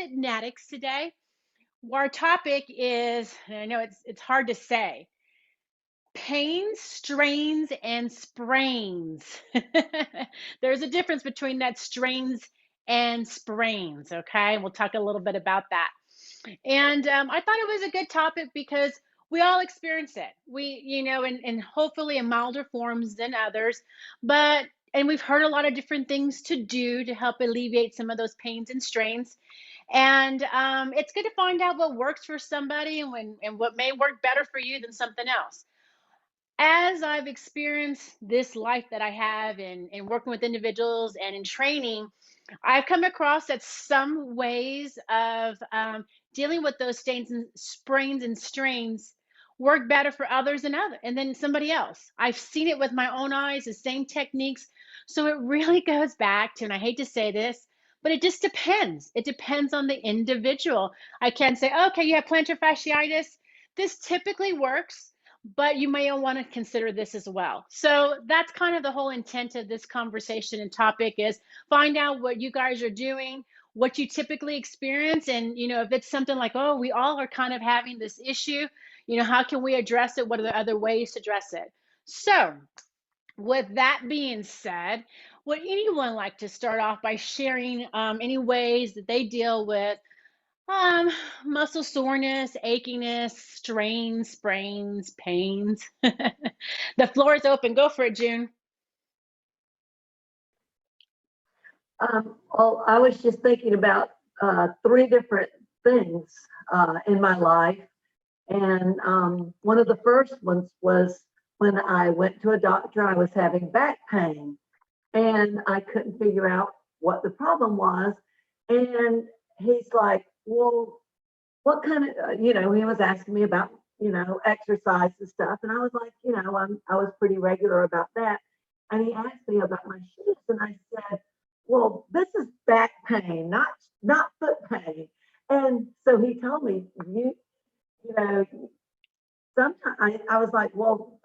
FITnatics today. Our topic is, and I know it's hard to say, pains, strains, and sprains. There's a difference between that strains and sprains. Okay, we'll talk a little bit about that. And I thought it was a good topic because we all experience it. We, and hopefully in milder forms than others, but and we've heard a lot of different things to do to help alleviate some of those pains and strains. And it's good to find out what works for somebody and what may work better for you than something else. As I've experienced this life that I have in working with individuals and in training, I've come across that some ways of dealing with those stains and sprains and strains work better for others and then somebody else. I've seen it with my own eyes, the same techniques. So it really goes back to, and I hate to say this, but it just depends. It depends on the individual. I can't say, okay, you have plantar fasciitis. This typically works, but you may want to consider this as well. So that's kind of the whole intent of this conversation and topic is find out what you guys are doing, what you typically experience, and if it's something like, oh, we all are kind of having this issue, how can we address it? What are the other ways to address it? So with that being said, would anyone like to start off by sharing any ways that they deal with um, muscle soreness, achiness, strains, sprains, pains? The floor is open. Go for it, June. Well, I was just thinking about three different things in my life. And one of the first ones was when I went to a doctor, I was having back pain and I couldn't figure out what the problem was. And he's like, well, what kind of, he was asking me about, exercise and stuff. And I was like, I was pretty regular about that. And he asked me about my shoes. And I said, well, this is back pain, not foot pain. And so he told me, you know, sometimes I was like, well,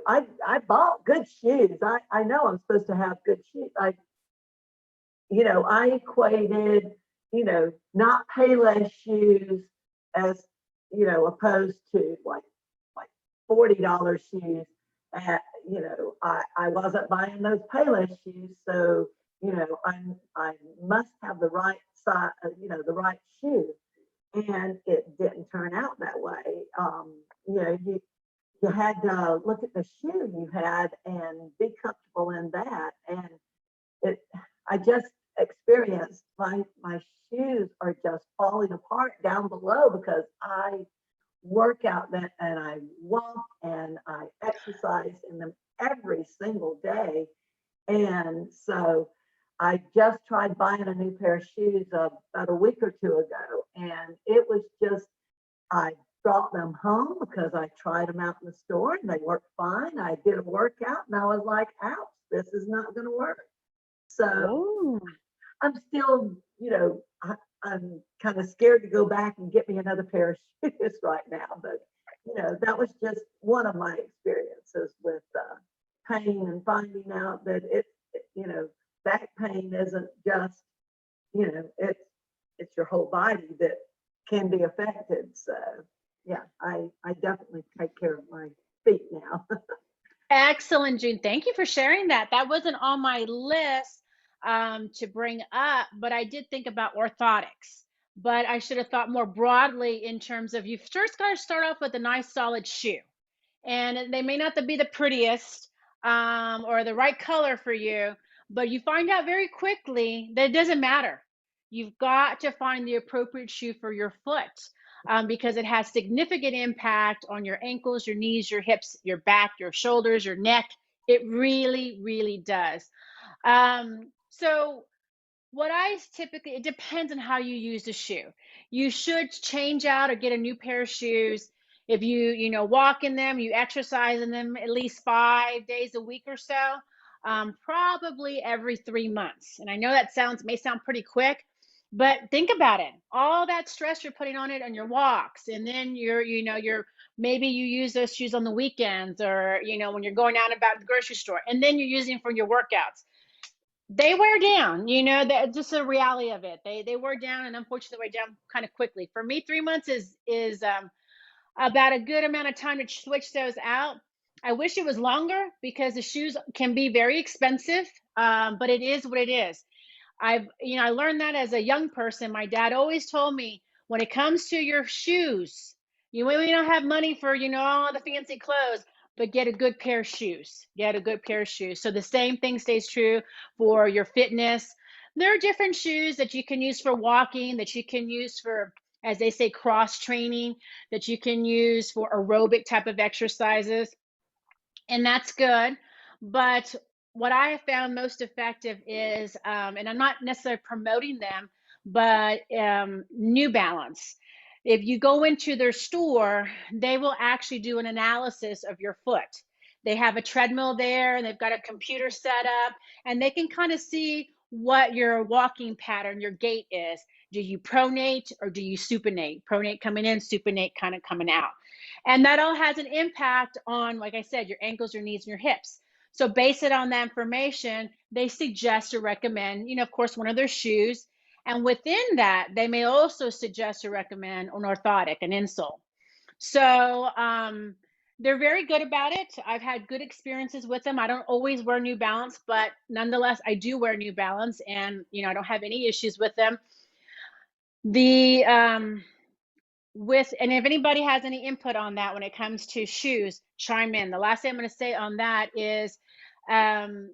I bought good shoes. I know I'm supposed to have good shoes. I equated, not Payless shoes as, opposed to like $40 shoes. I wasn't buying those Payless shoes, so I must have the right size, the right shoe, and it didn't turn out that way. You had to look at the shoe you had and be comfortable in that, and it. I just experienced my shoes are just falling apart down below because I work out that and I walk and I exercise in them every single day. And so I just tried buying a new pair of shoes about a week or two ago, and it was just, I brought them home because I tried them out in the store and they worked fine. I did a workout and I was like, ouch, this is not going to work. So Oh, I'm still, I'm kind of scared to go back and get me another pair of shoes right now. But, that was just one of my experiences with pain and finding out that back pain isn't just, it's your whole body that can be affected. So, yeah, I definitely take care of my feet now. excellent, June. Thank you for sharing that. That wasn't on my list to bring up, but I did think about orthotics. But I should have thought more broadly in terms of you first got to start off with a nice solid shoe. And they may not be the prettiest or the right color for you, but you find out very quickly that it doesn't matter. You've got to find the appropriate shoe for your foot because it has significant impact on your ankles, your knees, your hips, your back, your shoulders, your neck. It really, really does. So what I typically, it depends on how you use the shoe. You should change out or get a new pair of shoes. If walk in them, you exercise in them at least 5 days a week or so, probably every 3 months. And I know that may sound pretty quick, but think about it. All that stress you're putting on it on your walks, and then maybe you use those shoes on the weekends or, when you're going out about the grocery store, and then you're using them for your workouts. They wear down, that's just a reality of it. They wear down, and unfortunately wear down kind of quickly. For me, 3 months is about a good amount of time to switch those out. I wish it was longer because the shoes can be very expensive, but it is what it is. I learned that as a young person. My dad always told me, when it comes to your shoes, you may not have money for, all the fancy clothes, but get a good pair of shoes. Get a good pair of shoes. So the same thing stays true for your fitness. There are different shoes that you can use for walking, that you can use for, as they say, cross training, that you can use for aerobic type of exercises, and that's good. But what I have found most effective is, and I'm not necessarily promoting them, but New Balance. If you go into their store, they will actually do an analysis of your foot. They have a treadmill there, and they've got a computer set up, and they can kind of see what your walking pattern, your gait is. Do you pronate or do you supinate? Pronate coming in, supinate kind of coming out. And that all has an impact on, like I said, your ankles, your knees, and your hips. So, base it on that information. They suggest or recommend, of course, one of their shoes. And within that, they may also suggest or recommend an orthotic, an insole. So, they're very good about it. I've had good experiences with them. I don't always wear New Balance, but nonetheless, I do wear New Balance, and I don't have any issues with them. The and if anybody has any input on that when it comes to shoes, chime in. The last thing I'm going to say on that is, um,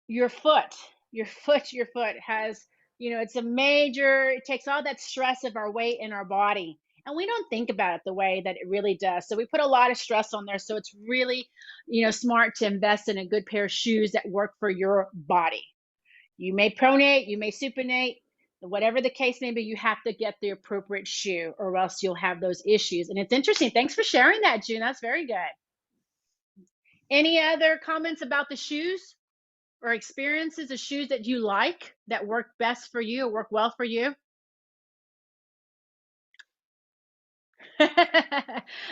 your foot, your foot has, it's a major, it takes all that stress of our weight in our body. And we don't think about it the way that it really does. So we put a lot of stress on there. So it's really, smart to invest in a good pair of shoes that work for your body. You may pronate, you may supinate, whatever the case may be, you have to get the appropriate shoe or else you'll have those issues. And it's interesting. Thanks for sharing that, June. That's very good. Any other comments about the shoes or experiences of shoes that you like that work best for you or work well for you?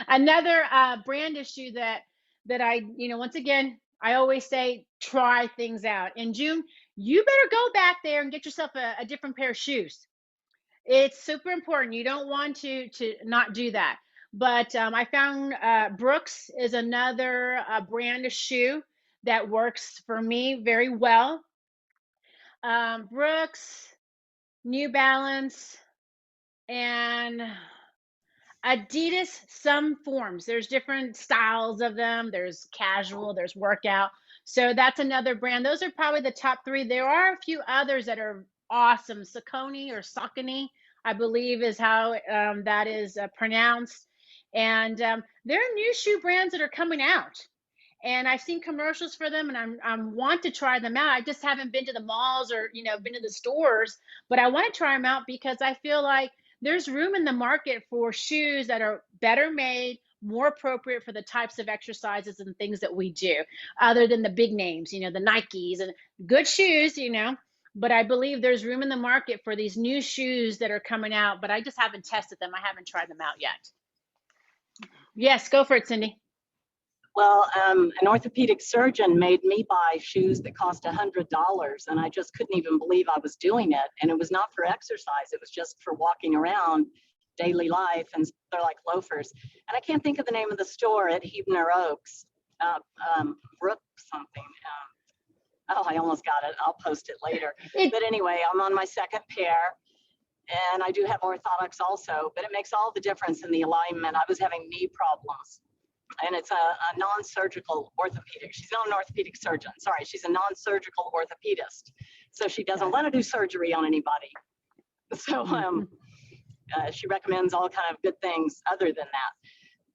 Another brand of shoe that I, once again, I always say try things out. In June, you better go back there and get yourself a different pair of shoes. It's super important. You don't want to not do that. But I found Brooks is another brand of shoe that works for me very well. Brooks, New Balance, and Adidas, some forms. There's different styles of them. There's casual, there's workout. So that's another brand. Those are probably the top three. There are a few others that are awesome. Saucony or Saucony, I believe is how that is pronounced. And there are new shoe brands that are coming out. And I've seen commercials for them, and I'm want to try them out. I just haven't been to the malls or been to the stores, but I want to try them out because I feel like there's room in the market for shoes that are better made, more appropriate for the types of exercises and things that we do, other than the big names, the Nikes and good shoes, But I believe there's room in the market for these new shoes that are coming out, but I just haven't tested them. I haven't tried them out yet. Yes, go for it, Cindy. Well, an orthopedic surgeon made me buy shoes that cost $100, and I just couldn't even believe I was doing it. And it was not for exercise; it was just for walking around daily life. And they're like loafers. And I can't think of the name of the store at Huebner Oaks, Brook something. Oh, I almost got it. I'll post it later. But anyway, I'm on my second pair. And I do have orthotics also, but it makes all the difference in the alignment. I was having knee problems. And it's a non-surgical orthopedic. She's not an orthopedic surgeon. Sorry, she's a non-surgical orthopedist. So she doesn't want to do surgery on anybody. So she recommends all kind of good things other than that.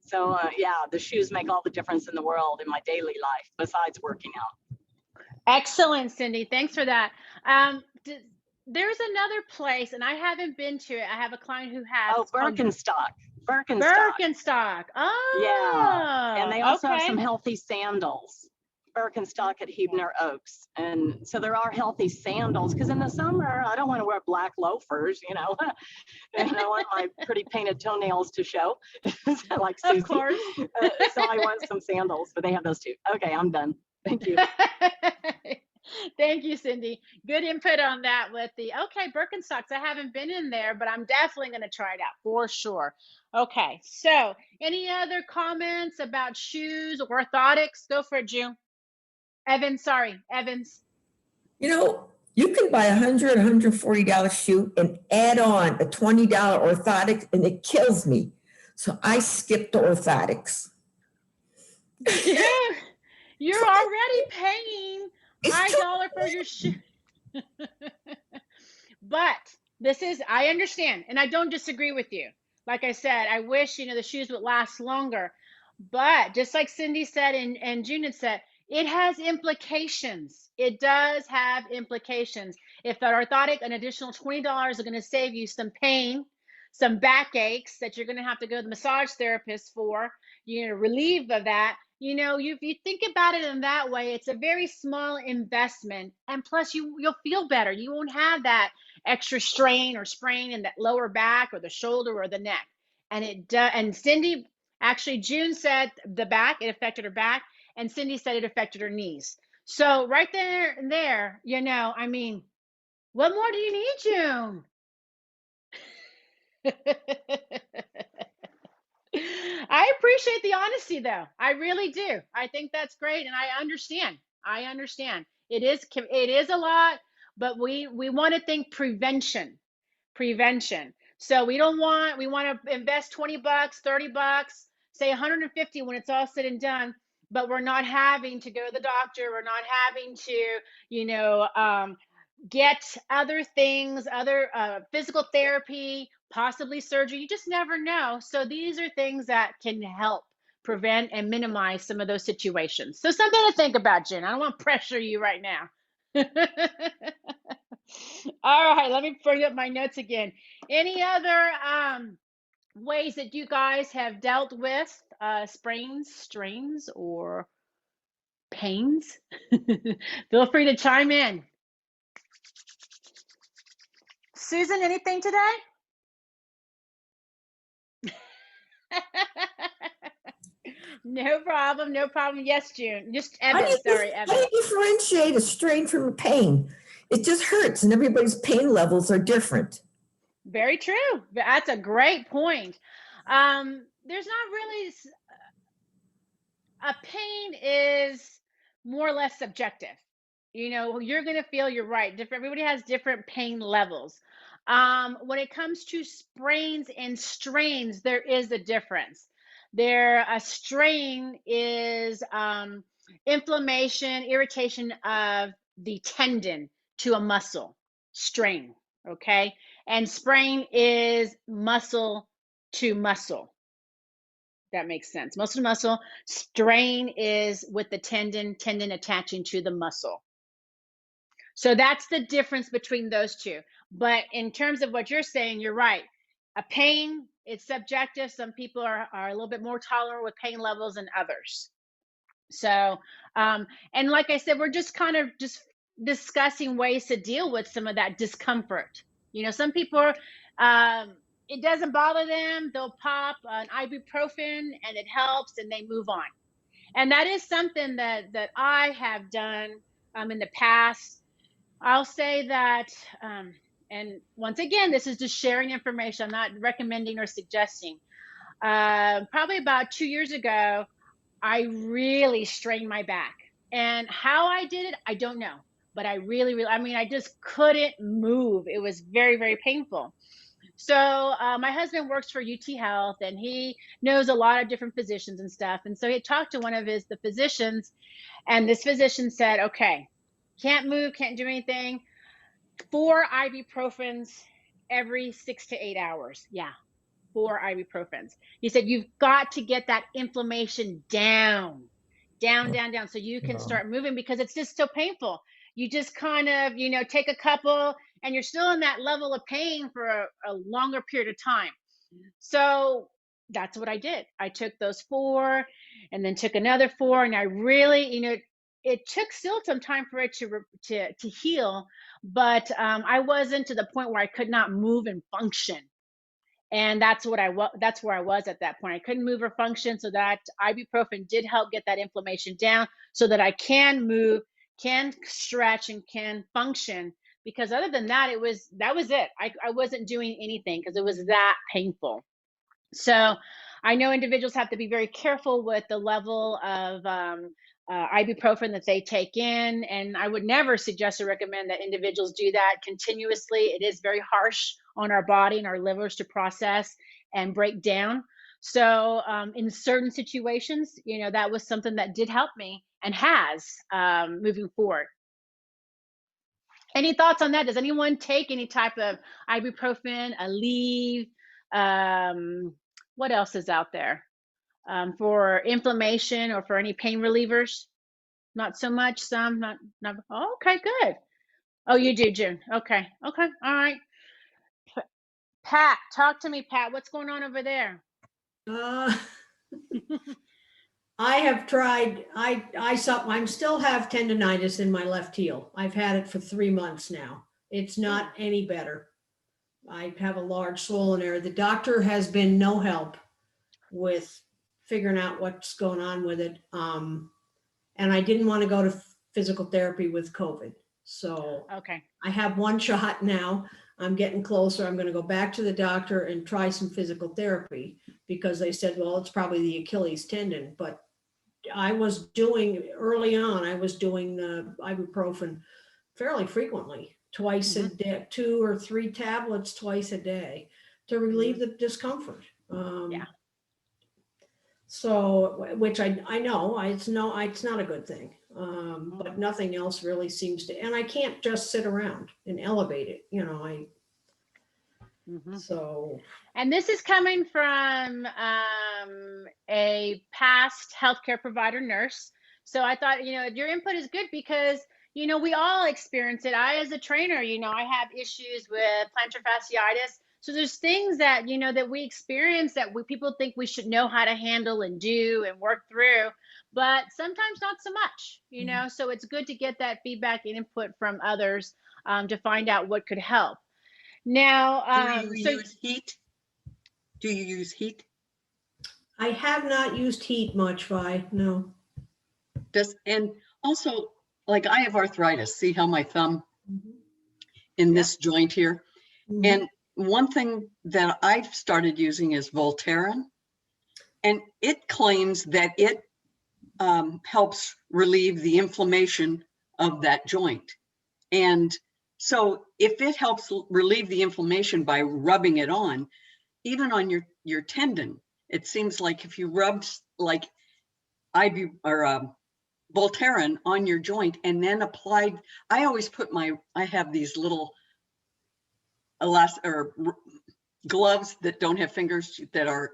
So yeah, the shoes make all the difference in the world in my daily life besides working out. Excellent, Cindy. Thanks for that. There's another place, and I haven't been to it. I have a client who has. Oh, Birkenstock. Birkenstock. Oh, yeah. And they also have okay. some healthy sandals. Birkenstock at Huebner Oaks. And so there are healthy sandals because in the summer, I don't want to wear black loafers, and I want my pretty painted toenails to show, like Susie. Of course. So I want some sandals, but they have those too. Okay, I'm done. Thank you. Thank you, Cindy. Good input on that with the, okay, Birkenstocks. I haven't been in there, but I'm definitely going to try it out for sure. Okay, so any other comments about shoes, orthotics? Go for it, June. Evans, sorry, Evans. You know, you can buy $140 shoe and add on a $20 orthotic, and it kills me. So I skipped the orthotics. Yeah, you're already paying It's high too. dollar for your shoe. But this is, I understand, and I don't disagree with you. Like I said, I wish, the shoes would last longer. But just like Cindy said and June had said, it has implications. It does have implications. If the orthotic, an additional $20 are going to save you some pain, some backaches that you're going to have to go to the massage therapist for, relieve of that. If you think about it in that way, it's a very small investment, and plus you'll feel better. You won't have that extra strain or sprain in that lower back or the shoulder or the neck. And it does. And Cindy, actually, June said the back, it affected her back, and Cindy said it affected her knees. So right there and there, what more do you need, June? I appreciate the honesty, though. I really do. I think that's great, and I understand. I understand. It is a lot, but we want to think prevention. So we want to invest 20 bucks, 30 bucks, say 150 when it's all said and done, but we're not having to go to the doctor. We're not having to, get other things, other physical therapy, possibly surgery. You just never know. So these are things that can help prevent and minimize some of those situations. So something to think about, Jen. I don't want to pressure you right now. All right, let me bring up my notes again. Any other ways that you guys have dealt with sprains, strains, or pains? Feel free to chime in. Susan, anything today? No problem, no problem. Yes, June. Just Evan, sorry, How do Evan. you differentiate a strain from a pain? It just hurts, and everybody's pain levels are different. Very true. That's a great point. There's not really a pain is more or less subjective. You're going to feel, you're right. Everybody has different pain levels. When it comes to sprains and strains, there is a difference. A strain is inflammation, irritation of the tendon to a muscle, strain, okay? And sprain is muscle to muscle. That makes sense. Muscle to muscle. Strain is with the tendon attaching to the muscle. So that's the difference between those two. But in terms of what you're saying, you're right. A pain, it's subjective. Some people are a little bit more tolerant with pain levels than others. So, and like I said, we're just kind of just discussing ways to deal with some of that discomfort. Some people, it doesn't bother them. They'll pop an ibuprofen and it helps and they move on. And that is something that I have done in the past. I'll say that, and once again, this is just sharing information. I'm not recommending or suggesting. Probably about 2 years ago, I really strained my back. And how I did it, I don't know. But I really, I just couldn't move. It was very, very painful. So my husband works for UT Health, and he knows a lot of different physicians and stuff. And so he talked to one of the physicians, and this physician said, okay, can't move, can't do anything. 4 ibuprofens every 6 to 8 hours. Yeah, 4 ibuprofens. He said, you've got to get that inflammation down, so you can start moving, because it's just so painful. You just kind of, take a couple and you're still in that level of pain for a longer period of time. So that's what I did. I took those 4 and then took another 4. And I really, it took still some time for it to heal, but I wasn't to the point where I could not move and function. And that's where I was at that point. I couldn't move or function, so that ibuprofen did help get that inflammation down so that I can move can stretch and can function, because other than that, that was it. I wasn't doing anything because it was that painful. So I know individuals have to be very careful with the level of ibuprofen that they take in. And I would never suggest or recommend that individuals do that continuously. It is very harsh on our body and our livers to process and break down. So in certain situations, that was something that did help me and has moving forward. Any thoughts on that? Does anyone take any type of ibuprofen, Aleve? What else is out there for inflammation or for any pain relievers? Not so much. Some, not. Oh, okay, good. Oh, you do, June. Okay, okay, all right. Pat, talk to me, Pat. What's going on over there? Uh, I have tried, I'm still have tendonitis in my left heel. I've had it for 3 months now. It's not any better. I have a large swollen area. The doctor has been no help with figuring out what's going on with it. And I didn't want to go to physical therapy with COVID. So Okay. I have one shot now. I'm getting closer. I'm going to go back to the doctor and try some physical therapy because they said, well, it's probably the Achilles tendon. But I was doing early on, I was doing the ibuprofen fairly frequently, twice a day, 2 or 3 tablets twice a day to relieve the discomfort. Yeah. So, which I know it's not a good thing. But nothing else really seems to, and I can't just sit around and elevate it, so. And this is coming from a past healthcare provider nurse. So I thought, your input is good because, we all experience it. I, as a trainer, I have issues with plantar fasciitis. So there's things that, that we experience that people think we should know how to handle and do and work through, but sometimes not so much, so it's good to get that feedback and input from others to find out what could help. Now, do you use heat? Do you use heat? I have not used heat much, Vi, no. And also, like I have arthritis. See how my thumb in this joint here? And one thing that I've started using is Voltaren, and it claims that it helps relieve the inflammation of that joint. And so if it helps relieve the inflammation by rubbing it on, even on your tendon, it seems like if you rubbed like Voltaren on your joint and then applied, I always put I have these little gloves that don't have fingers that are,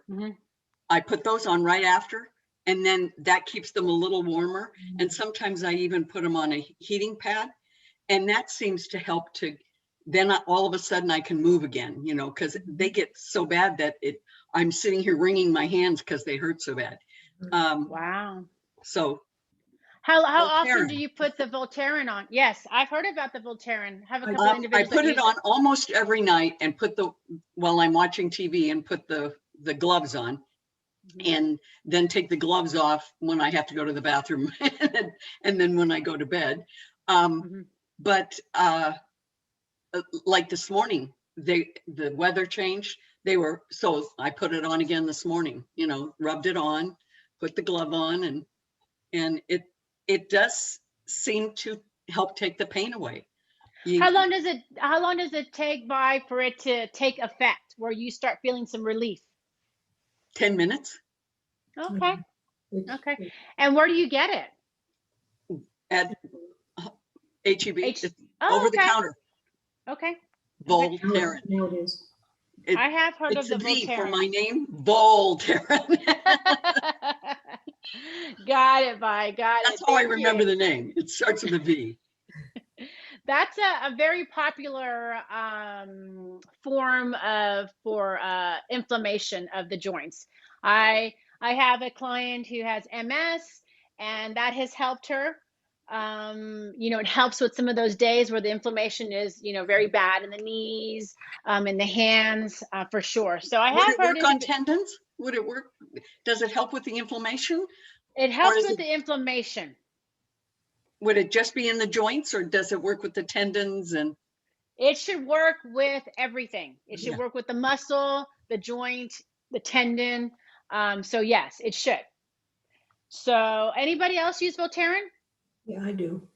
I put those on right after, and then that keeps them a little warmer. And sometimes I even put them on a heating pad, and that seems to help then all of a sudden I can move again, because they get so bad that I'm sitting here wringing my hands because they hurt so bad. Wow. So how often do you put the Voltaren on? Yes, I've heard about the Voltaren. Have a couple of individuals. I put it on almost every night and while I'm watching TV and put the gloves on, and then take the gloves off when I have to go to the bathroom and then when I go to bed. But like this morning, the weather changed. So I put it on again this morning, rubbed it on, put the glove on, and it does seem to help take the pain away. How long does it take for it to take effect, where you start feeling some relief? 10 minutes. Okay. Okay. And where do you get it? At HEB. Over the counter. Okay. Voltaren. Now it is. I have heard of the V Voltaren. for my name, Voltaren. Got it, Vi. Got it. That's how I remember the name. It starts with a V. That's a very popular form for inflammation of the joints. I have a client who has MS, and that has helped her. It helps with some of those days where the inflammation is, very bad in the knees, in the hands, for sure. So I have heard. Would it work on tendons? Would it work? Does it help with the inflammation? It helps with the inflammation. would it just be in the joints, or does it work with the tendons? And It should work with everything. It should Yeah. work with the muscle, the joint, the tendon. So yes, it should. So anybody else use Voltaren? Yeah, I do.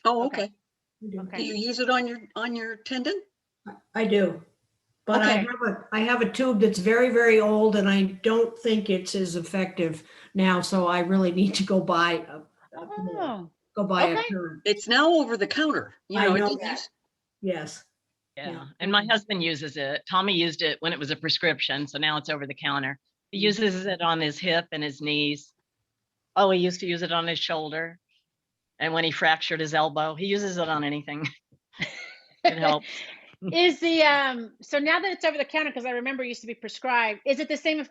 oh, Okay. okay. I do. Do Okay. you use it on your tendon? I do. But Okay. I have a tube that's very, very old and I don't think it's as effective now. So I really need to go buy Oh, go buy okay. a current. It's now over the counter. You I know, it know didn't that. use- Yes. Yeah. Yeah. And my husband uses it. Tommy used it when it was a prescription. So now it's over the counter. He Mhm. uses it on his hip and his knees. Oh, he used to use it on his shoulder. And when he fractured his elbow, he uses it on anything. It helps. Is the so now that it's over the counter, because I remember it used to be prescribed, is it the same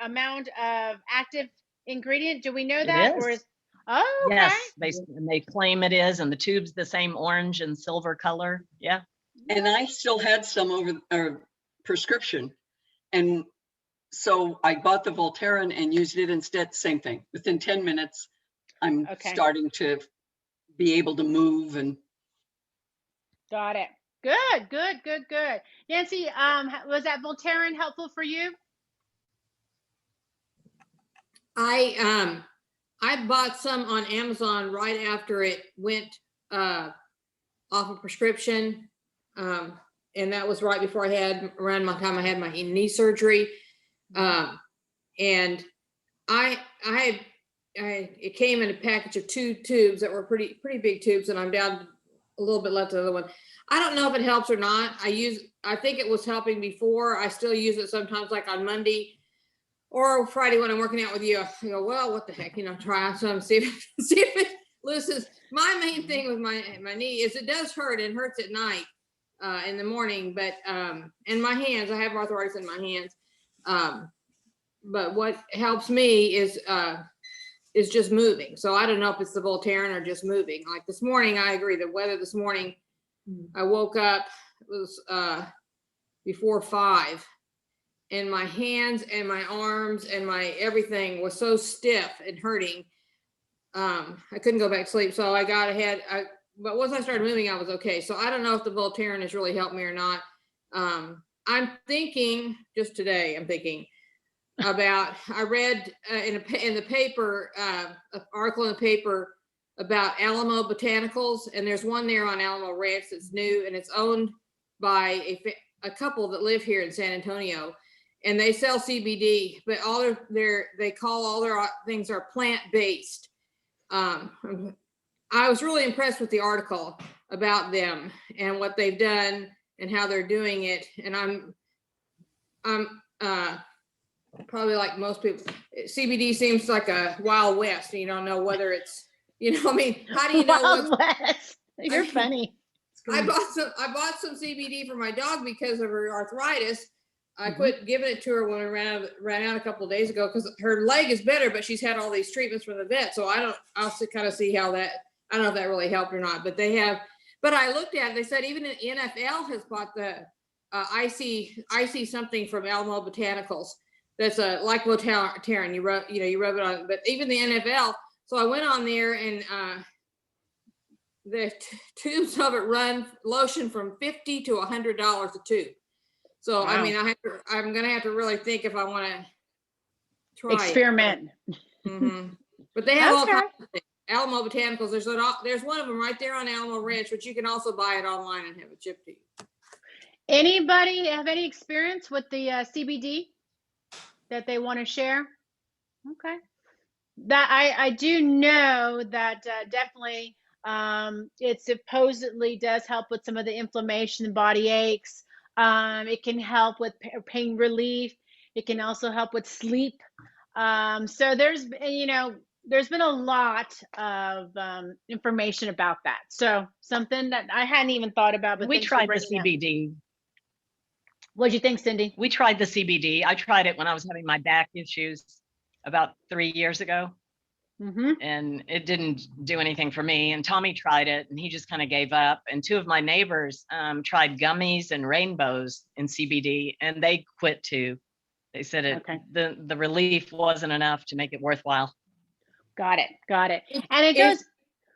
amount of active ingredient? Do we know It that, or is. is? Oh, okay. Yes, they claim it is, and the tube's the same orange and silver color. Yeah. And I still had some over prescription. And so I bought the Voltaren and used it instead. Same thing. Within 10 minutes, I'm Okay. starting to be able to move. And Got it. Good, good, good, good. Nancy, was that Voltaren helpful for you? I bought some on Amazon right after it went off of prescription. And that was right before around my time I had my knee surgery. And it came in a package of 2 tubes that were pretty big tubes, and I'm down a little bit left of the other one. I don't know if it helps or not. I think it was helping before. I still use it sometimes, like on Monday or Friday when I'm working out with you. I go, well, what the heck, try some, see if it loosens. My main thing with my knee is it does hurt and hurts at night, in the morning, but in my hands, I have arthritis in my hands. But what helps me is just moving. So I don't know if it's the Voltaren or just moving. Like this morning, I agree. The weather this morning, I woke up, it was before 5, and my hands and my arms and my everything was so stiff and hurting. I couldn't go back to sleep. So I got ahead. But once I started moving, I was okay. So I don't know if the Voltaren has really helped me or not. I'm thinking just today, about, I read in the paper, an article in the paper about Alamo Botanicals, and there's one there on Alamo Ranch that's new, and it's owned by a couple that live here in San Antonio, and they sell CBD, but all they call all their things are plant-based. I was really impressed with the article about them and what they've done and how they're doing it, and I'm probably like most people, CBD seems like a Wild West. You don't know whether it's, I mean, how do you know Wild what's, West. You're funny. I bought some CBD for my dog because of her arthritis. I quit giving it to her when I ran out a couple of days ago because her leg is better, but she's had all these treatments from the vet. So I'll kind of see how that, I don't know if that really helped or not, but they have, but I looked at it, they said even the NFL has bought the, I see something from Alamo Botanicals that's like Voltaren, you rub it on, but even the NFL. So I went on there and the tubes of it run lotion from $50 to $100 a tube. So Wow. I mean, I'm gonna have to really think if I want to try Experiment. it. But they have all Okay. kinds of things. Alamo Botanicals. There's one of them right there on Alamo Ranch, but you can also buy it online and have it shipped to you. Anybody have any experience with the CBD that they want to share? Okay. That I do know that definitely it supposedly does help with some of the inflammation and body aches. It can help with pain relief. It can also help with sleep. So there's been a lot of information about that. So something that I hadn't even thought about, but We thanks for tried the bringing that. CBD. What'd you think, Cindy? We tried the CBD. I tried it when I was having my back issues about 3 years ago, Mm-hmm. and it didn't do anything for me. And Tommy tried it and he just kind of gave up. And 2 of my neighbors tried gummies and rainbows in CBD, and they quit too. They said the relief wasn't enough to make it worthwhile. Got it. And it goes.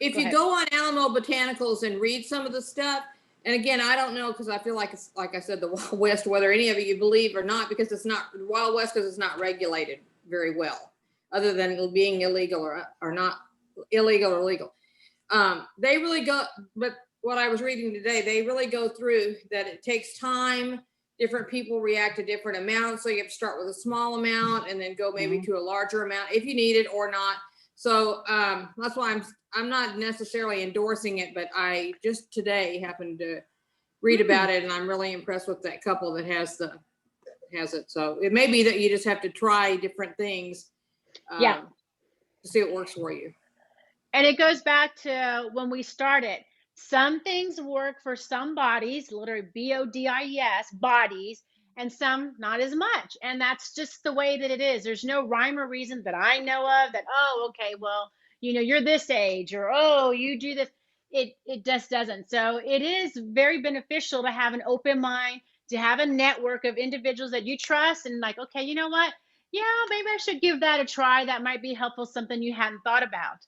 if Go you ahead. go on Alamo Botanicals and read some of the stuff, and again, I don't know, because I feel like it's, like I said, the Wild West, whether any of you believe or not, because it's not Wild West, because it's not regulated very well, other than being illegal or not illegal or legal. They really go, but what I was reading today, they really go through that it takes time. Different people react to different amounts. So you have to start with a small amount and then go maybe to a larger amount if you need it or not. So that's why I'm not necessarily endorsing it, but I just today happened to read about it, and I'm really impressed with that couple that has it. So it may be that you just have to try different things Yeah. to see what works for you. And it goes back to when we started. Some things work for some bodies, literally BODIES, bodies, and some not as much. And that's just the way that it is. There's no rhyme or reason that I know of that, oh, okay, well, you're this age, or, oh, you do this. It just doesn't. So it is very beneficial to have an open mind, to have a network of individuals that you trust and like, okay, you know what? Yeah, maybe I should give that a try. That might be helpful, something you hadn't thought about.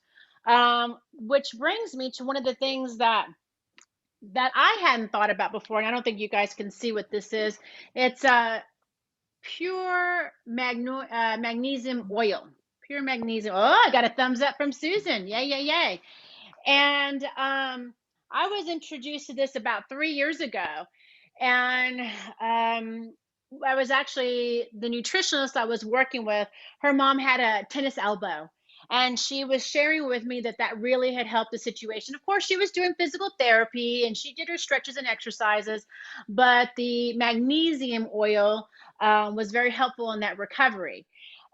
Which brings me to one of the things that I hadn't thought about before, and I don't think you guys can see what this is. It's pure magnesium oil. Pure magnesium. Oh, I got a thumbs up from Susan. Yay, yay, yay. And I was introduced to this about 3 years ago. And I was actually the nutritionist I was working with. Her mom had a tennis elbow. And she was sharing with me that really had helped the situation. Of course, she was doing physical therapy and she did her stretches and exercises, but the magnesium oil was very helpful in that recovery.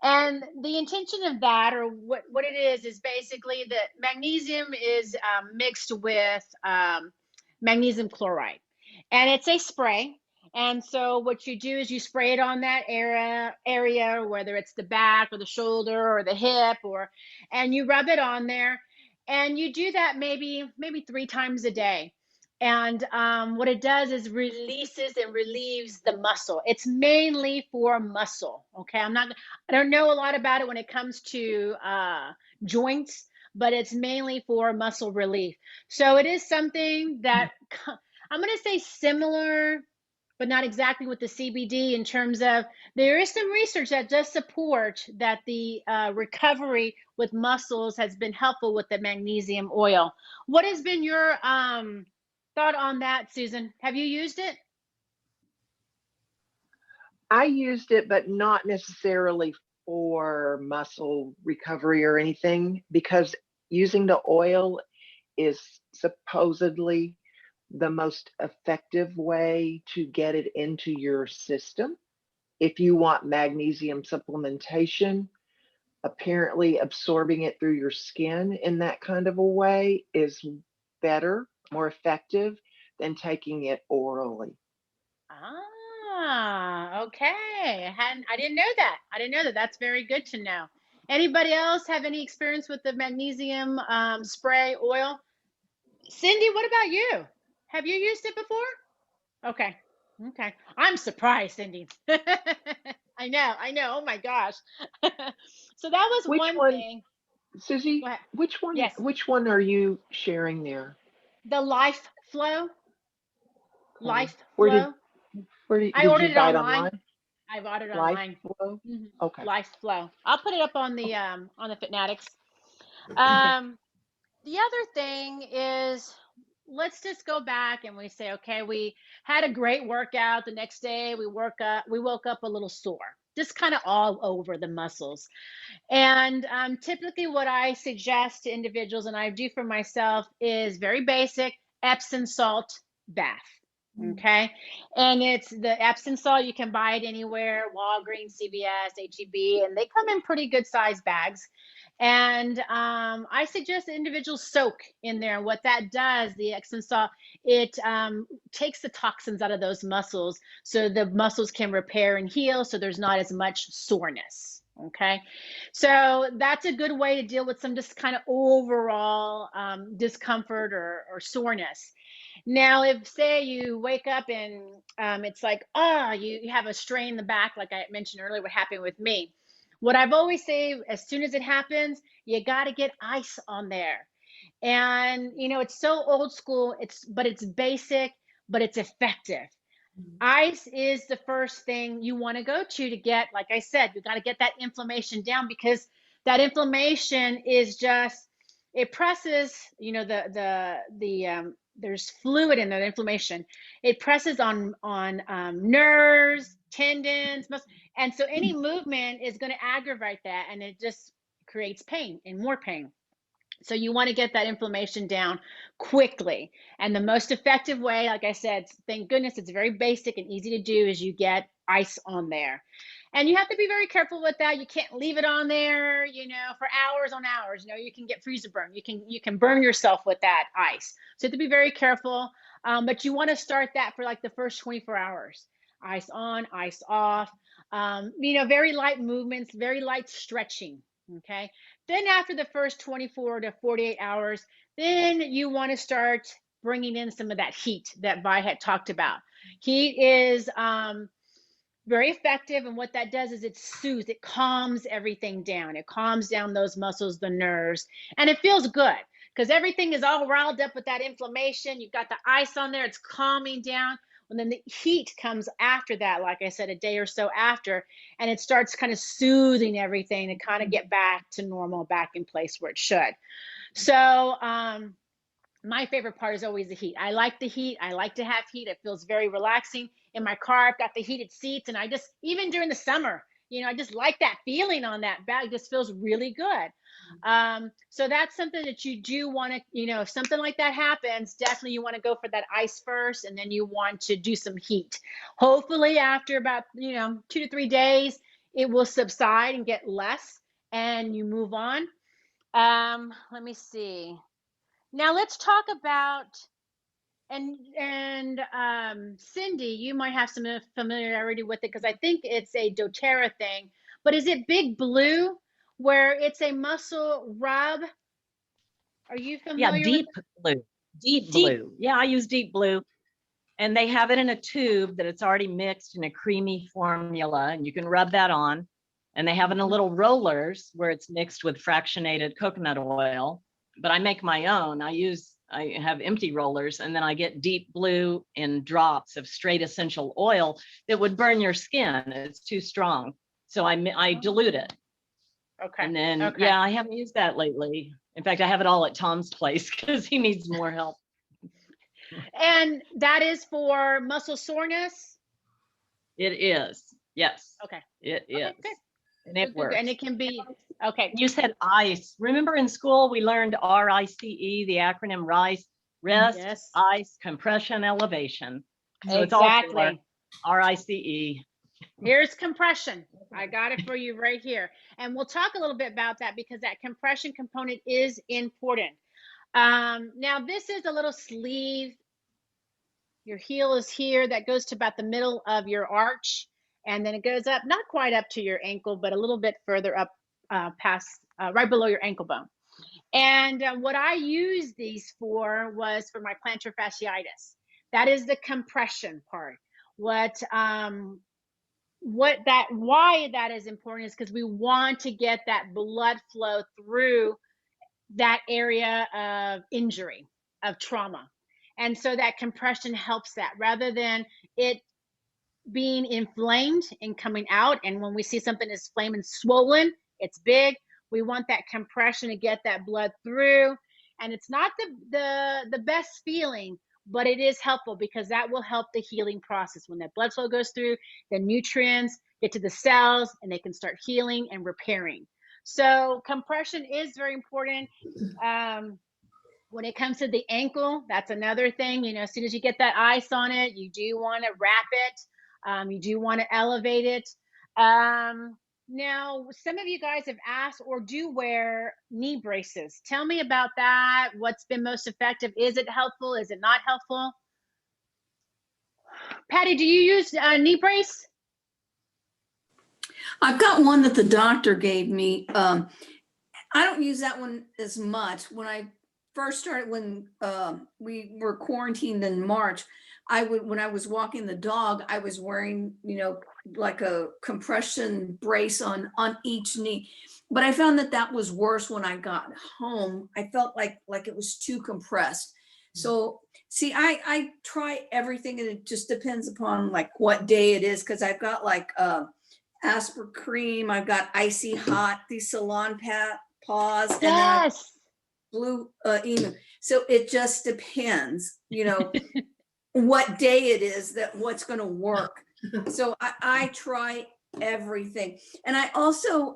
And the intention of that, or what it is basically that magnesium is mixed with magnesium chloride. And it's a spray. And so what you do is you spray it on that area, whether it's the back or the shoulder or the hip, and you rub it on there. And you do that maybe 3 times a day. And what it does is releases and relieves the muscle. It's mainly for muscle. Okay, I don't know a lot about it when it comes to joints, but it's mainly for muscle relief. So it is something that I'm going to say similar, but not exactly with the CBD, in terms of there is some research that does support that the recovery with muscles has been helpful with the magnesium oil. What has been your thought on that, Susan? Have you used it? I used it, but not necessarily for muscle recovery or anything, because using the oil is supposedly the most effective way to get it into your system. If you want magnesium supplementation, apparently absorbing it through your skin in that kind of a way is better, more effective than taking it orally. Ah, okay. I didn't know that. I didn't know that. That's very good to know. Anybody else have any experience with the magnesium spray oil? Cindy, what about you? Have you used it before? Okay. Okay. I'm surprised, Cindy. I know. Oh my gosh. So that was Which one one, thing. Susie? Go ahead. Which one? Yes. Which one are you sharing there? The Life Flow. Okay. Life Flow. I Did you ordered it buy it online. online? I've ordered Life online. Flow? Mhm. Okay. Life Flow. I'll put it up on the FITnatics. Okay. The other thing is, let's just go back and we say, okay, we had a great workout. The next day we woke up a little sore, just kind of all over the muscles. And typically what I suggest to individuals, and I do for myself, is very basic Epsom salt bath. Okay. And it's the Epsom salt. You can buy it anywhere, Walgreens, CVS, HEB, and they come in pretty good size bags. And I suggest the individuals soak in there. And what that does, the Epsom salt, it takes the toxins out of those muscles so the muscles can repair and heal, so there's not as much soreness. Okay. So that's a good way to deal with some just kind of overall discomfort or soreness. Now, if say you wake up and it's like, oh, you have a strain in the back, like I mentioned earlier, what happened with me. What I've always say, as soon as it happens, you got to get ice on there. And it's so old school, but it's basic, but it's effective. Ice is the first thing you want to go to get, like I said, you got to get that inflammation down, because that inflammation is just, it presses, there's fluid in that inflammation. It presses on nerves, tendons, and so any movement is going to aggravate that, and it just creates pain and more pain. So you want to get that inflammation down quickly. And the most effective way, like I said, thank goodness it's very basic and easy to do, is you get ice on there. And you have to be very careful with that. You can't leave it on there, for hours on hours. You can get freezer burn. You can burn yourself with that ice. So you have to be very careful. But you want to start that for like the first 24 hours. Ice on, ice off. Very light movements, very light stretching. Okay. Then after the first 24 to 48 hours, then you want to start bringing in some of that heat that Vi had talked about. Heat is very effective, and what that does is it soothes, it calms everything down. It calms down those muscles, the nerves, and it feels good because everything is all riled up with that inflammation. You've got the ice on there, it's calming down. And then the heat comes after that, like I said, a day or so after, and it starts kind of soothing everything to kind of get back to normal, back in place where it should. So my favorite part is always the heat. I like the heat. I like to have heat. It feels very relaxing. In my car, I've got the heated seats, and I just, even during the summer, I just like that feeling on that back. It just feels really good. So that's something that you do want to, if something like that happens, definitely you want to go for that ice first, and then you want to do some heat. Hopefully after about, 2 to 3 days, it will subside and get less, and you move on. Let me see. Now let's talk about, and Cindy, you might have some familiarity with it because I think it's a doTERRA thing, but is it Big Blue, where it's a muscle rub? Are you Yeah, familiar with deep blue, deep Deep? blue. Yeah, I use deep blue. And they have it in a tube that it's already mixed in a creamy formula, and you can rub that on. And they have it in little rollers where it's mixed with fractionated coconut oil. But I make my own. I have empty rollers, and then I get deep blue in drops of straight essential oil that would burn your skin. It's too strong. So I dilute it. Okay. And then, Okay. yeah, I haven't used that lately. In fact, I have it all at Tom's place because he needs more help. And that is for muscle soreness? It is. Yes. Okay. It is. Okay, good. And it works. And it can be, okay. You said ICE. Remember in school, we learned RICE, the acronym RICE, rest, Yes. ice, compression, elevation. So Exactly. it's all for RICE. Here's compression. I got it for you right here. And we'll talk a little bit about that because that compression component is important. Now this is a little sleeve. Your heel is here. That goes to about the middle of your arch. And then it goes up, not quite up to your ankle, but a little bit further up past, right below your ankle bone. And what I used these for was for my plantar fasciitis. That is the compression part. Why that is important is because we want to get that blood flow through that area of injury, of trauma. And so that compression helps that rather than it being inflamed and coming out. And when we see something is inflamed and swollen, it's big. We want that compression to get that blood through. And it's not the best feeling, but it is helpful because that will help the healing process. When that blood flow goes through, the nutrients get to the cells and they can start healing and repairing. So compression is very important. When it comes to the ankle, that's another thing. As soon as you get that ice on it, you do want to wrap it. You do want to elevate it. Now, some of you guys have asked or do wear knee braces. Tell me about that. What's been most effective? Is it helpful? Is it not helpful? Patty, do you use a knee brace? I've got one that the doctor gave me. I don't use that one as much. When I first started, when we were quarantined in March, when I was walking the dog, I was wearing, like a compression brace on each knee. But I found that that was worse when I got home. I felt like it was too compressed. So see, I try everything, and it just depends upon like what day it is, because I've got like Asper cream, I've got icy hot, these salon paws, and then I've Yes. blue emu. So it just depends, you know, what day it is that what's going to work. So I try everything. And I also,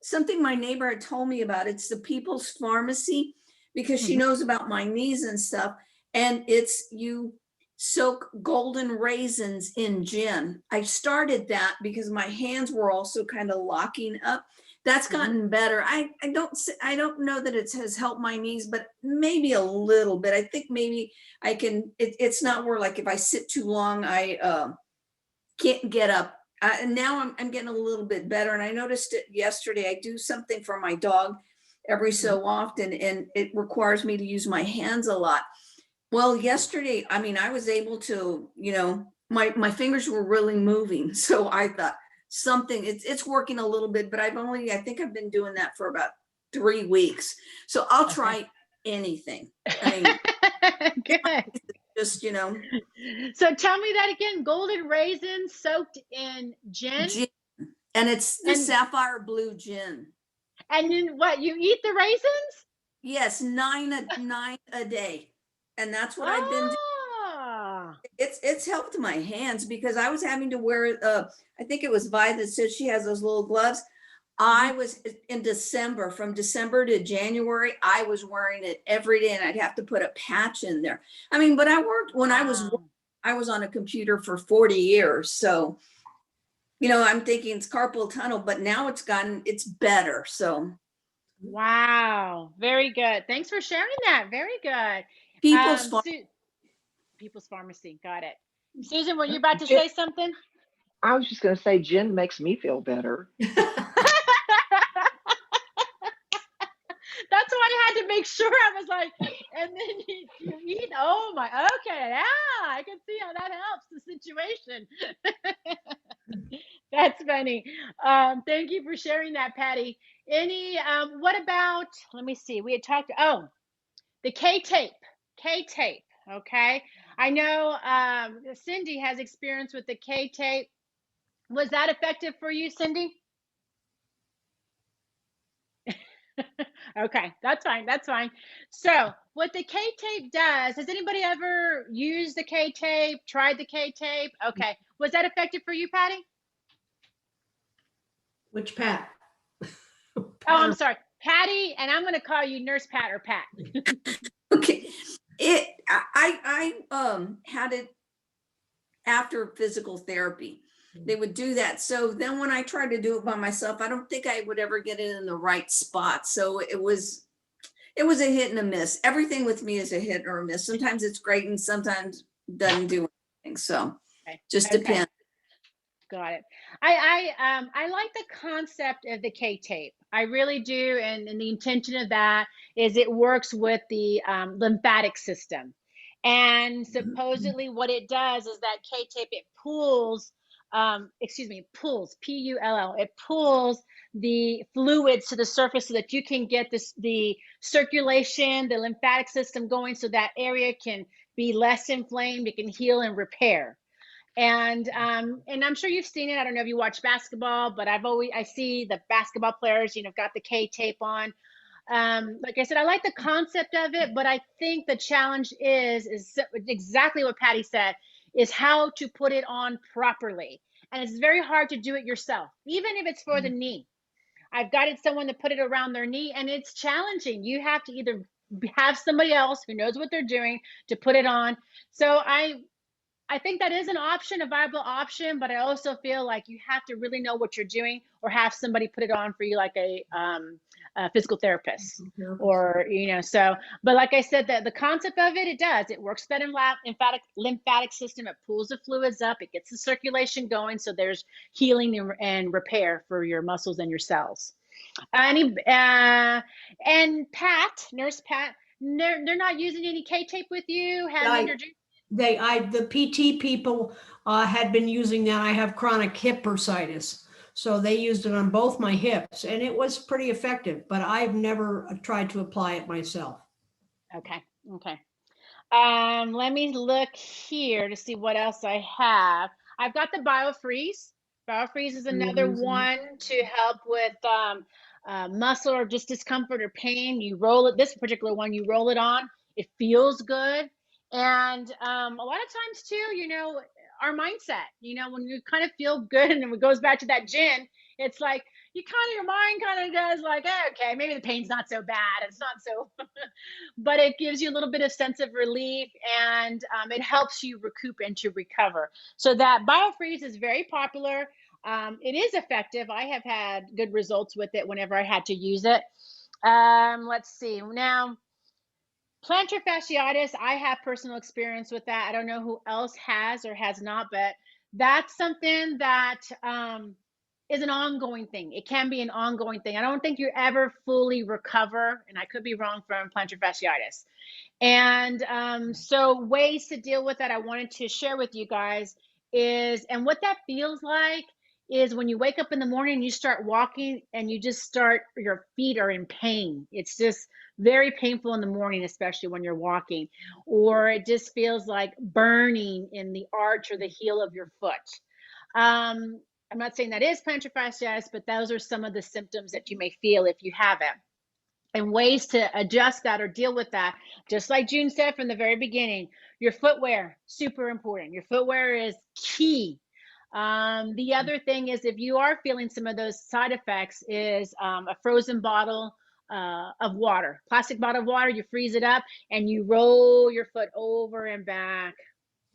something my neighbor had told me about, it's the People's Pharmacy, because she knows about my knees and stuff. And it's, you soak golden raisins in gin. I started that because my hands were also kind of locking up. That's gotten better. I don't know that it has helped my knees, but maybe a little bit. I think maybe I can, it's not where like if I sit too long, I can't get up. And now I'm getting a little bit better. And I noticed it yesterday. I do something for my dog every so often, and it requires me to use my hands a lot. Well, yesterday, I mean, I was able to, you know, my fingers were really moving. So I thought something, it's working a little bit, but I think I've been doing that for about 3 weeks. So I'll try anything. I mean, Good. just, you know. So tell me that again. Golden raisins soaked in gin. And it's the And sapphire blue gin. and then what? You eat the raisins? Yes, nine a day. And that's what I've been doing. Ah. It's helped my hands, because I was having to wear I think it was Vi that said she has those little gloves. I was in December, from December to January, I was wearing it every day, and I'd have to put a patch in there. I mean, but I worked when I was on a computer for 40 years. So, you know, I'm thinking it's carpal tunnel, but now it's better. So Wow. Very good. Thanks for sharing that. Very good. People's People's Pharmacy. Got it. Susan, were you about to Gin- say something? I was just going to say, gin makes me feel better. That's why I had to make sure. I was like, and then you eat. Oh my. Okay. Yeah, I can see how that helps the situation. That's funny. Thank you for sharing that, Patty. Any? What about? Let me see. We had talked. Oh, the K-tape. K-tape. Okay. I know Cindy has experience with the K-tape. Was that effective for you, Cindy? Okay, that's fine. That's fine. So, what the K-tape does, has anybody ever used the K-tape, tried the K-tape? Okay. Was that effective for you, Patty? Which Pat? Oh, I'm sorry. Patty, and I'm going to call you Nurse Pat or Pat. Okay. I had it after physical therapy. They would do that. So then when I tried to do it by myself, I don't think I would ever get it in the right spot. So it was a hit and a miss. Everything with me is a hit or a miss. Sometimes it's great and sometimes doesn't do anything. So just depends. Got it. I like the concept of the K-tape. I really do, and the intention of that is it works with the lymphatic system. And supposedly what it does is that K-tape, it pulls, pulls, P-U-L-L, it pulls the fluids to the surface so that you can get the circulation, the lymphatic system going, so that area can be less inflamed, it can heal and repair. And I'm sure you've seen it. I don't know if you watch basketball, but I see the basketball players, got the K-tape on. Like I said, I like the concept of it, but I think the challenge is exactly what Patty said, is how to put it on properly. And it's very hard to do it yourself, even if it's for the knee. I've guided someone to put it around their knee, and it's challenging. You have to either have somebody else who knows what they're doing to put it on. So I think that is an option, a viable option, but I also feel like you have to really know what you're doing, or have somebody put it on for you, like a physical therapist, or, so, but like I said, the concept of it does, it works that lymphatic system. It pulls the fluids up, it gets the circulation going. So there's healing and repair for your muscles and your cells. And Pat, Nurse Pat, they're not using any K-tape with you? Have you introduced The PT people had been using that. I have chronic hip bursitis. So they used it on both my hips and it was pretty effective, but I've never tried to apply it myself. Okay. Okay. Let me look here to see what else I have. I've got the BioFreeze. BioFreeze is another one to help with muscle or just discomfort or pain. You roll it, this particular one, you roll it on, it feels good. And a lot of times too, you know, our mindset, you know, when you kind of feel good and it goes back to that gin, it's like you kind of, your mind kind of does like, okay, maybe the pain's not so bad. It's not so, but it gives you a little bit of sense of relief and it helps you recoup and to recover. So that BioFreeze is very popular. It is effective. I have had good results with it whenever I had to use it. Let's see. Now, plantar fasciitis, I have personal experience with that. I don't know who else has or has not, but that's something that is an ongoing thing. It can be an ongoing thing. I don't think you ever fully recover, and I could be wrong, from plantar fasciitis. And so ways to deal with that I wanted to share with you guys is, and what that feels like is when you wake up in the morning, you start walking and you just start, your feet are in pain. It's just very painful in the morning, especially when you're walking, or it just feels like burning in the arch or the heel of your foot. I'm not saying that is plantar fasciitis, but those are some of the symptoms that you may feel if you have it. And ways to adjust that or deal with that, just like June said from the very beginning, your footwear, super important. Your footwear is key. The other thing is, if you are feeling some of those side effects, is a frozen bottle of water, plastic bottle of water. You freeze it up and you roll your foot over and back.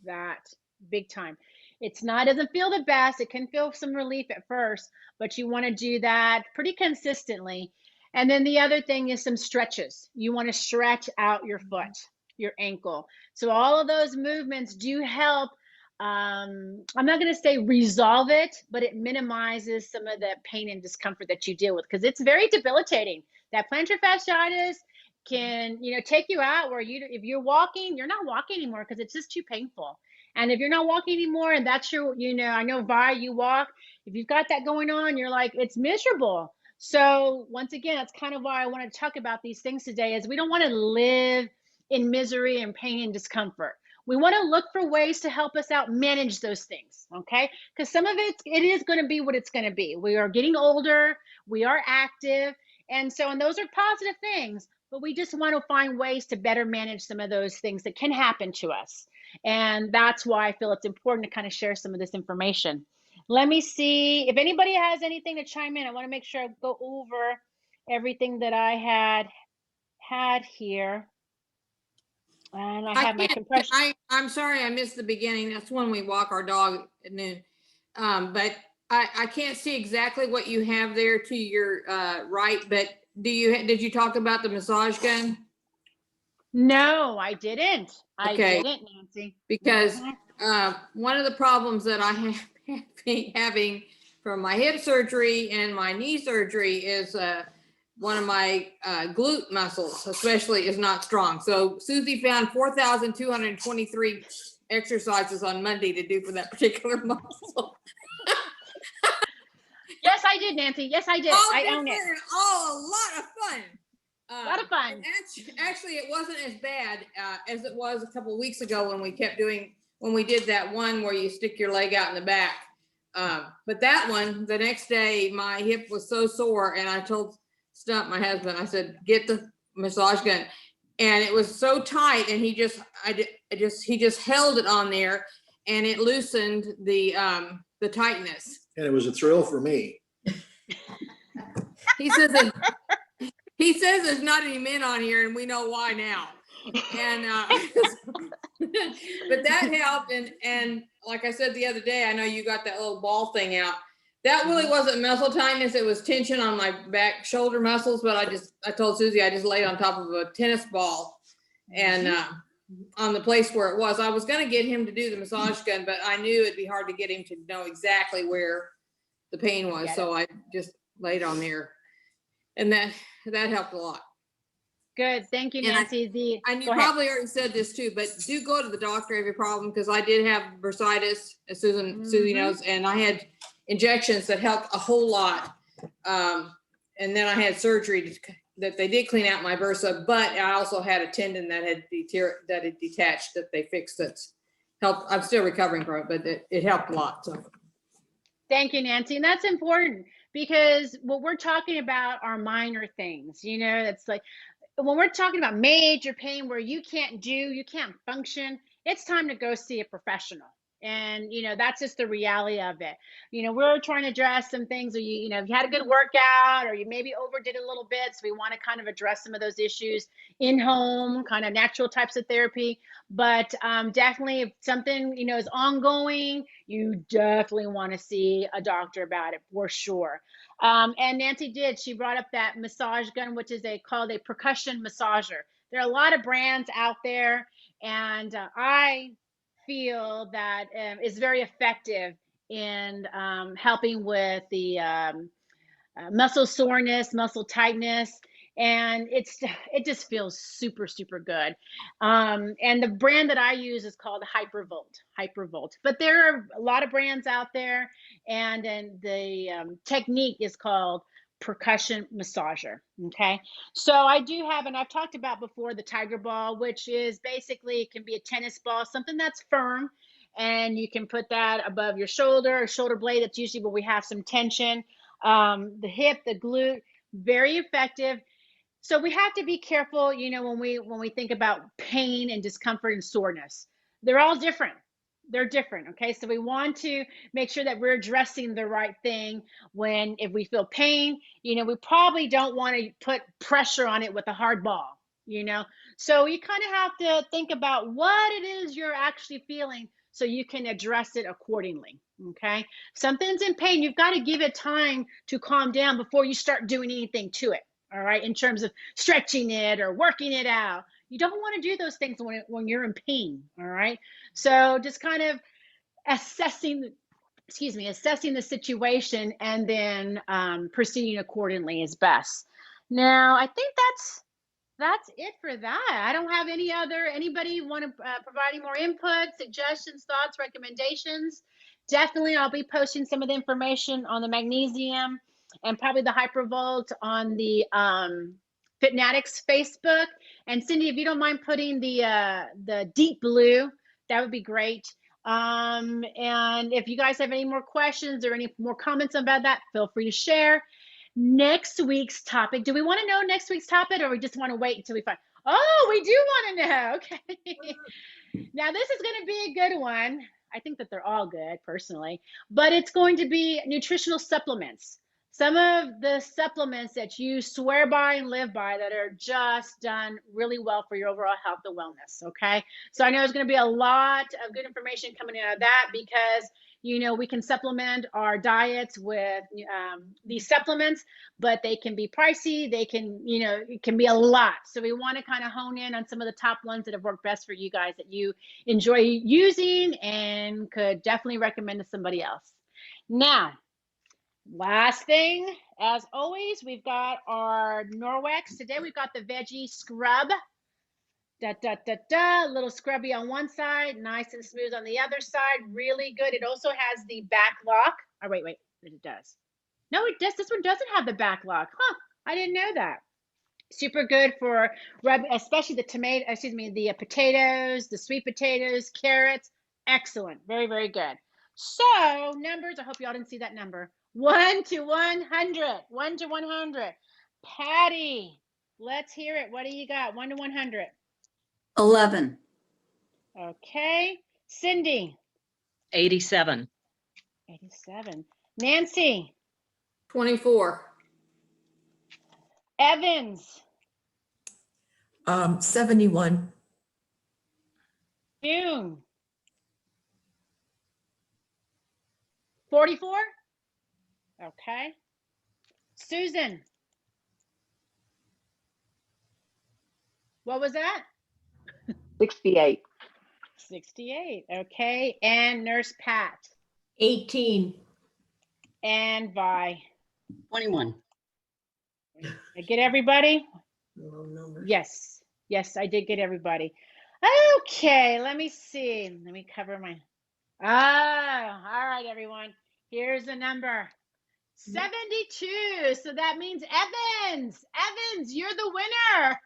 That big time. It's not, doesn't feel the best. It can feel some relief at first, but you want to do that pretty consistently. And then the other thing is some stretches. You want to stretch out your foot, your ankle. So all of those movements do help. I'm not going to say resolve it, but it minimizes some of the pain and discomfort that you deal with, because it's very debilitating. That plantar fasciitis can, you know, take you out where you, if you're walking, you're not walking anymore because it's just too painful. And if you're not walking anymore and that's your, you know, I know Vi, you walk, if you've got that going on, you're like, it's miserable. So once again, that's kind of why I want to talk about these things today, is we don't want to live in misery and pain and discomfort. We want to look for ways to help us out manage those things, okay? Because some of it is going to be what it's going to be. We are getting older, we are active, and those are positive things, but we just want to find ways to better manage some of those things that can happen to us. And that's why I feel it's important to kind of share some of this information. Let me see if anybody has anything to chime in. I want to make sure I go over everything that I had here. And I have my compression. I'm sorry I missed the beginning. That's when we walk our dog at noon. But I can't see exactly what you have there to your right, but did you talk about the massage gun? No, I didn't. Okay. I didn't, Nancy. Because one of the problems that I have having from my hip surgery and my knee surgery is one of my glute muscles, especially, is not strong. So Susie found 4,223 exercises on Monday to do for that particular muscle. Yes, I did, Nancy. Yes, I did. I own it. Oh, a lot of fun. A lot of fun. Actually, it wasn't as bad as it was a couple of weeks ago when we did that one where you stick your leg out in the back. But that one, the next day, my hip was so sore, and I told Stump, my husband, I said, get the massage gun. And it was so tight, and he just held it on there, and it loosened the tightness. And it was a thrill for me. He says there's not any men on here, and we know why now. And but that helped. And like I said the other day, I know you got that little ball thing out. That really wasn't muscle tightness. It was tension on my back shoulder muscles. But I told Susie I just laid on top of a tennis ball, and on the place where it was. I was going to get him to do the massage gun, but I knew it'd be hard to get him to know exactly where the pain was. So I just laid on there, and that helped a lot. Good. Thank you, And Nancy. and you Go ahead. probably already said this too, but do go to the doctor if you have a problem, because I did have bursitis, as Susie knows, and I had injections that helped a whole lot. And then I had surgery that they did clean out my bursa, but I also had a tendon that had detached that they fixed. That's helped. I'm still recovering from it, but it helped a lot. So Thank you, Nancy. And that's important because what we're talking about are minor things. You know, it's like when we're talking about major pain where you can't function, it's time to go see a professional. And, you know, that's just the reality of it. You know, we're trying to address some things, or you know, if you had a good workout or you maybe overdid a little bit. So we want to kind of address some of those issues in home, kind of natural types of therapy. But definitely if something, you know, is ongoing, you definitely want to see a doctor about it for sure. And Nancy she brought up that massage gun, which is called a percussion massager. There are a lot of brands out there, and I feel that is very effective in helping with the muscle soreness, muscle tightness, and it just feels super, super good. And the brand that I use is called Hypervolt. But there are a lot of brands out there, and then the technique is called percussion massager. Okay, so I do have, and I've talked about before, the Tiger Ball, which is basically, it can be a tennis ball, something that's firm, and you can put that above your shoulder or shoulder blade. That's usually where we have some tension. The hip, the glute, very effective. So we have to be careful, you know, when we think about pain and discomfort and soreness. They're all different. They're different. Okay. So we want to make sure that we're addressing the right thing. If we feel pain, you know, we probably don't want to put pressure on it with a hard ball, you know. So you kind of have to think about what it is you're actually feeling so you can address it accordingly. Okay. Something's in pain, you've got to give it time to calm down before you start doing anything to it. All right, in terms of stretching it or working it out. You don't want to do those things when you're in pain. All right. So just kind of assessing the situation, and then proceeding accordingly is best. Now, I think that's it for that. I don't have anybody want to provide any more input, suggestions, thoughts, recommendations? Definitely, I'll be posting some of the information on the magnesium and probably the Hypervolt on the FITnatics Facebook. And Cindy, if you don't mind putting the deep blue, that would be great. And if you guys have any more questions or any more comments about that, feel free to share. Next week's topic. Do we want to know next week's topic, or we just want to wait until we find? Oh, we do want to know. Okay. Now this is going to be a good one. I think that they're all good personally, but it's going to be nutritional supplements. Some of the supplements that you swear by and live by that are just done really well for your overall health and wellness. Okay. So I know there's going to be a lot of good information coming out of that, because you know, we can supplement our diets with these supplements, but they can be pricey. They can, you know, it can be a lot. So we want to kind of hone in on some of the top ones that have worked best for you guys, that you enjoy using and could definitely recommend to somebody else. Now, last thing, as always, we've got our Norwex. Today we've got the veggie scrub. A little scrubby on one side, nice and smooth on the other side, really good. It also has the back lock. Oh, wait, it does. No, it does. This one doesn't have the back lock. Huh, I didn't know that. Super good for especially the potatoes, the sweet potatoes, carrots. Excellent. Very, very good. So numbers, I hope y'all didn't see that number. 1 to 100. 1 to 100. Patty, let's hear it. What do you got? 1 to 100. 11. Okay. Cindy. 87. 87. Nancy. 24. Evans. 71. June. 44. Okay. Susan. What was that? 68. 68. Okay. And Nurse Pat. 18. And Vi. 21. I get everybody? Low numbers. Yes. Yes, I did get everybody. Okay, let me see. Let me cover my. Ah, all right, everyone. Here's the number 72. So that means Evans. Evans, you're the winner.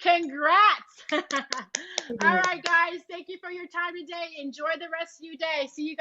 Congrats. All right, guys. Thank you for your time today. Enjoy the rest of your day. See you guys.